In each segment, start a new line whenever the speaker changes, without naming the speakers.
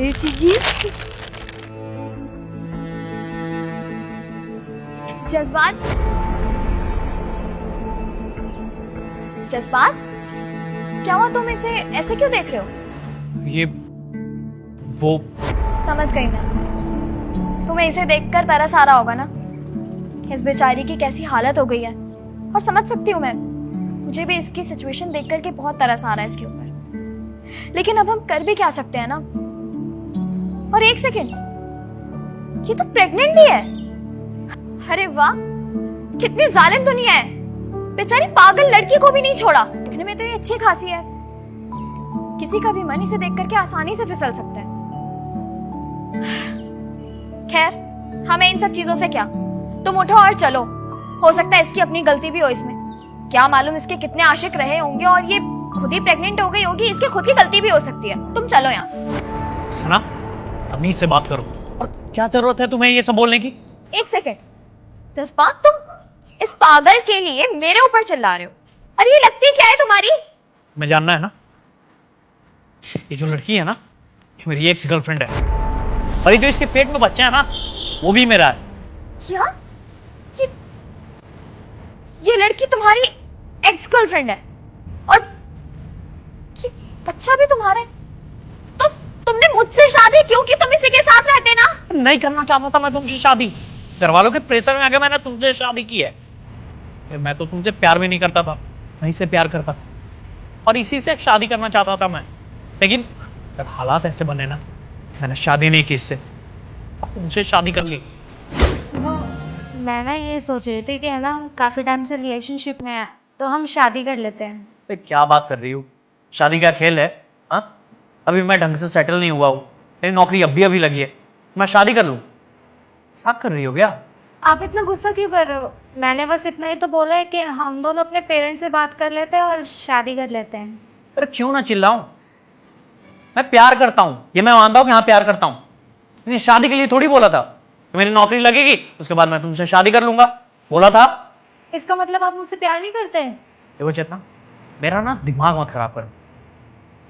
जी जज्बात जज्बात क्या हुआ? तुम इसे ऐसे क्यों देख रहे हो?
ये वो
समझ गई मैं। तुम्हें इसे देखकर तरस आ रहा होगा ना, इस बेचारी की कैसी हालत हो गई है। और समझ सकती हूँ मैं, मुझे भी इसकी सिचुएशन देख कर के बहुत तरस आ रहा है इसके ऊपर। लेकिन अब हम कर भी क्या सकते हैं ना। और एक सेकेंड, ये तो प्रेग्नेंट भी है। अरे वाह, कितनी जालिम दुनिया है। बेचारी पागल लड़की को भी नहीं छोड़ा। दिखने में तो ये अच्छी खासी है, किसी का भी मन इसे देख करके आसानी से फिसल सकता है। खैर, हमें इन सब चीजों से क्या, तुम उठो और चलो। हो सकता है इसकी अपनी गलती भी हो इसमें, क्या मालूम इसके कितने आशिक रहे होंगे और ये खुद ही प्रेग्नेंट हो गई होगी। इसकी खुद की गलती भी हो सकती है। तुम चलो यहाँ।
सना, अमीर से बात करो। और क्या जरूरत है तुम्हें ये सब बोलने की?
एक सेकेंड जज्बात, तुम इस पागल के लिए मेरे ऊपर चिल्ला रहे हो। अरे ये लगती क्या है तुम्हारी?
मैं जानना है ना, ये जो लड़की है ना, ये मेरी एक्स गर्लफ्रेंड है। और ये जो इसके पेट में बच्चा है ना, वो भी मेरा है।
क्या? ये लड़की तुम्हारी एक्स गर्लफ्रेंड है और ये बच्चा भी तुम्हारा है? तो तुमने मुझसे शादी क्यों की? तुम इसी के साथ रहते ना।
नहीं करना चाहता था मैं तुमसे शादी, घर वालों के प्रेशर में आके मैंने तुमसे शादी की है। मैं तो तुमसे प्यार भी नहीं करता था, मैं इससे प्यार करता और इसी से शादी करना चाहता था मैं। लेकिन जब हालात ऐसे बने ना, मैंने शादी नहीं की इससे, तुमसे शादी कर ली।
मैं ना ये सोच रही थी कि है ना, हम काफ़ी टाइम से रिलेशनशिप में हैं तो हम शादी कर लेते हैं।
तो क्या बात कर रही हूँ, शादी का खेल है? हाँ, अभी मैं ढंग से सेटल नहीं हुआ हूँ, मेरी नौकरी अभी लगी है, मैं शादी कर लूँ? साथ कर रही हो क्या?
आप इतना गुस्सा क्यों कर रहे हो? मैंने बस इतना ही तो बोला है कि हम दोनों अपने पेरेंट्स से बात कर लेते हैं और शादी कर लेते हैं।
अरे क्यों ना चिल्लाऊं, मैं प्यार करता हूँ, ये मैं मानता हूँ कि हाँ प्यार करता हूँ। मैंने शादी के लिए थोड़ी बोला था कि मेरी नौकरी लगेगी उसके बाद मैं तुमसे शादी कर लूंगा, बोला था।
इसका मतलब आप मुझसे प्यार नहीं करते हैं?
देखो चेतना, मेरा ना दिमाग मत खराब करो।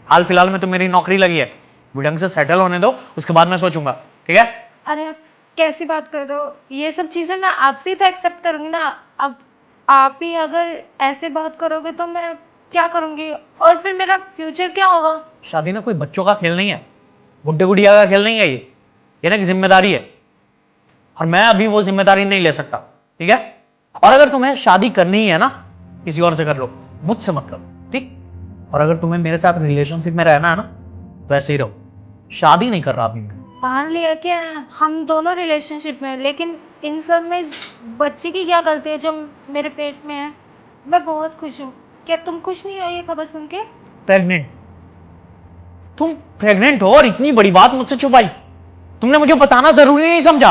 हाल फिलहाल में तो मेरी नौकरी लगी है, ढंग से सेटल होने दो, उसके बाद मैं सोचूंगा, ठीक है?
अरे आप कैसी बात कर रहे हो? ये सब चीज़ें मैं आपसे ही तो एक्सेप्ट करूंगी ना। अब आप ही अगर ऐसे बात करोगे तो मैं क्या करूंगी, और फिर मेरा फ्यूचर क्या होगा?
शादी ना कोई बच्चों का खेल नहीं है, गुड्डे गुड़िया का खेल नहीं है। ये ना कि जिम्मेदारी है, और मैं अभी वो जिम्मेदारी नहीं ले सकता, ठीक है? और अगर तुम्हें शादी करनी है ना, किसी और से कर लो, मुझसे मत करो, ठीक? और अगर तुम्हें मेरे साथ रिलेशनशिप में रहना है ना, तो ऐसे ही रहो, शादी नहीं कर रहा अभी मैं।
मान लिया कि हम दोनों रिलेशनशिप में हैं, लेकिन इन सब में इस बच्चे की क्या गलती है जो मेरे पेट में है? मैं बहुत खुश हूँ। क्या तुम खुश नहीं हो ये खबर सुन के?
प्रेग्नेंट? तुम प्रेग्नेंट हो और इतनी बड़ी बात मुझसे छुपाई? तुमने मुझे बताना जरूरी नहीं समझा?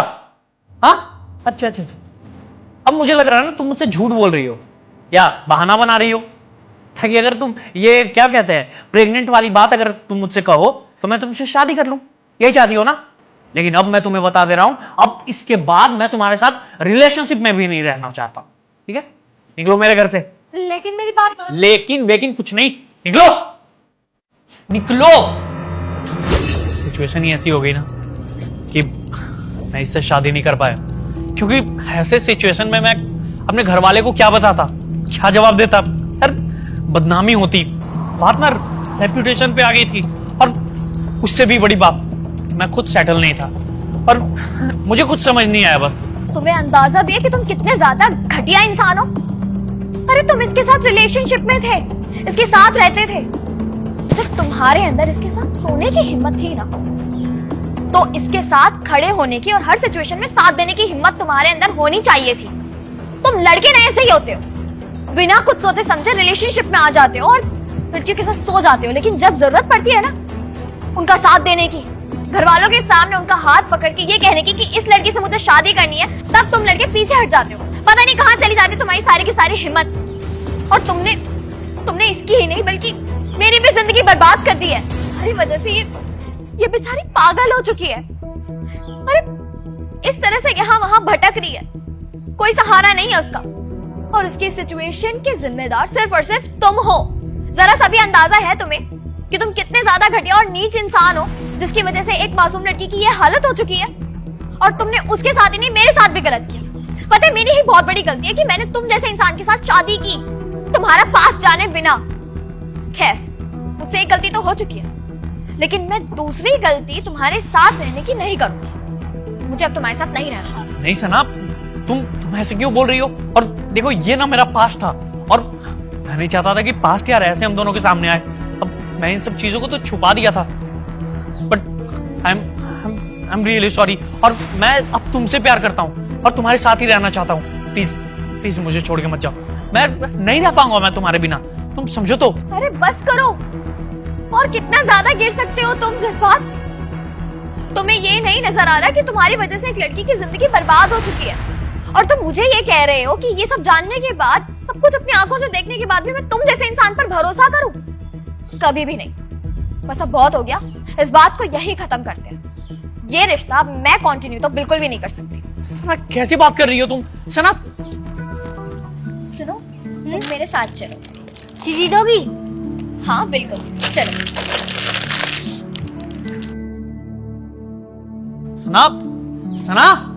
हाँ, अच्छा अच्छा, अब मुझे लग रहा है ना तुम मुझसे झूठ बोल रही हो या बहाना बना रही हो, ताकि अगर तुम ये क्या कहते हैं प्रेग्नेंट वाली बात अगर तुम मुझसे कहो तो मैं तुमसे शादी कर लूं, यही चाहती हो ना? लेकिन अब मैं तुम्हें बता दे रहा हूं, अब इसके बाद मैं तुम्हारे साथ रिलेशनशिप में भी नहीं रहना चाहता, ठीक है? निकलो मेरे घर से।
लेकिन मेरी बात
लेकिन कुछ नहीं, निकलो निकलो। सिचुएशन ही ऐसी हो गई ना कि मैं इससे शादी नहीं कर पाया, क्योंकि ऐसे सिचुएशन में मैं अपने घर वाले को क्या बताता, क्या जवाब देता? यार बदनामी होती, बात ना रेप्यूटेशन पे आ गई थी। और उससे भी बड़ी बात, मैं खुद सेटल नहीं था और मुझे कुछ समझ नहीं आया। बस
तुम्हें अंदाजा भी है कि तुम कितने ज्यादा घटिया इंसान हो? अरे तुम इसके साथ रिलेशनशिप में थे, इसके साथ रहते थे, जब तुम्हारे अंदर इसके साथ सोने की हिम्मत थी ना, तो इसके साथ खड़े होने की और हर सिचुएशन में साथ देने की हिम्मत तुम्हारे अंदर होनी चाहिए थी। तुम लड़के ना ऐसे ही होते हो, बिना कुछ सोचे समझे रिलेशनशिप में आ जाते हो और लड़कियों के साथ सो जाते हो, लेकिन जब जरूरत पड़ती है ना उनका साथ देने की, घर वालों के सामने उनका हाथ पकड़ के ये कहने की कि इस लड़की से मुझे शादी करनी है, तब तुम लड़के पीछे हट जाते हो। पता नहीं कहां चली जाती तुम्हारी सारी की सारी हिम्मत। और तुमने इसकी ही नहीं बल्कि मेरी भी जिंदगी बर्बाद कर दी है। हमारी वजह से ये बेचारी पागल हो चुकी है। अरे इस तरह से यहाँ वहां भटक रही है, कोई सहारा नहीं है उसका, और उसकी सिचुएशन के जिम्मेदार सिर्फ और सिर्फ तुम हो। जरा सा भी अंदाजा है तुम्हें कि तुम कितने ज्यादा घटिया और नीच इंसान हो, जिसकी वजह से एक मासूम लड़की की ये हालत हो चुकी है। और तुमने उसके साथ ही नहीं, मेरे साथ भी गलत किया। पता है, मेरी ही बहुत बड़ी गलती है कि मैंने तुम जैसे इंसान के साथ शादी की, तुम्हारा पास जाने बिना। खैर, मुझसे एक गलती तो हो चुकी है, लेकिन मैं दूसरी गलती तुम्हारे साथ रहने की नहीं करूंगी। मुझे अब तुम्हारे साथ नहीं रहना।
नहीं सना, तुम ऐसे क्यों बोल रही हो? और देखो, ये ना मेरा पास्ट था, और मैं नहीं चाहता था कि पास्ट यार ऐसे हम दोनों के सामने आए। अब मैं इन सब चीजों को तो छुपा दिया था, but I am really sorry. और मैं अब तुमसे प्यार करता हूँ और तुम्हारे साथ ही रहना चाहता हूँ। प्लीज प्लीज मुझे छोड़ के मत जाओ, मैं नहीं रह पाऊंगा मैं तुम्हारे बिना, तुम समझो तो।
अरे बस करो, और कितना ज्यादा गिर सकते हो तुम जज्बात? तुम्हें ये नहीं नजर आ रहा कि तुम्हारी वजह से एक लड़की की जिंदगी बर्बाद हो चुकी है, और तुम मुझे ये कह रहे हो कि ये सब जानने के बाद, सब कुछ अपनी आंखों से देखने के बाद भी मैं तुम जैसे इंसान पर भरोसा करूं? कभी भी नहीं। बस अब बहुत हो गया, इस बात को यही खत्म करते हैं। ये रिश्ता मैं कंटिन्यू तो बिल्कुल भी नहीं कर सकती।
सना, कैसी बात कर रही हो तुम? सना,
सुनो, तुम मेरे साथ चलो।
चीजी दोगी?
हाँ बिल्कुल, चलो।
सना, सना।